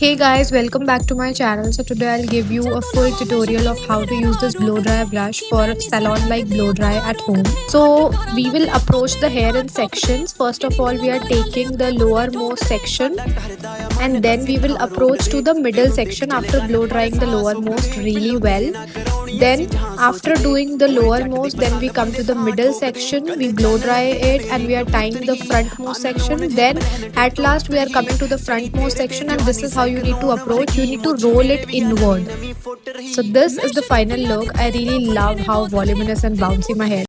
Hey guys, welcome back to my channel. So today I'll give you a full tutorial of how to use this blow dry brush for salon like blow dry at home. So we will approach the hair in sections. First of all, we are taking the lowermost section and then we will approach to the middle section after blow drying the lowermost really well. Then after doing the lowermost, then we come to the middle section, we blow dry it and we are tying the frontmost section. Then at last we are coming to the frontmost section, and this is how you need to approach. You need to roll it inward. So this is the final look. I really love how voluminous and bouncy my hair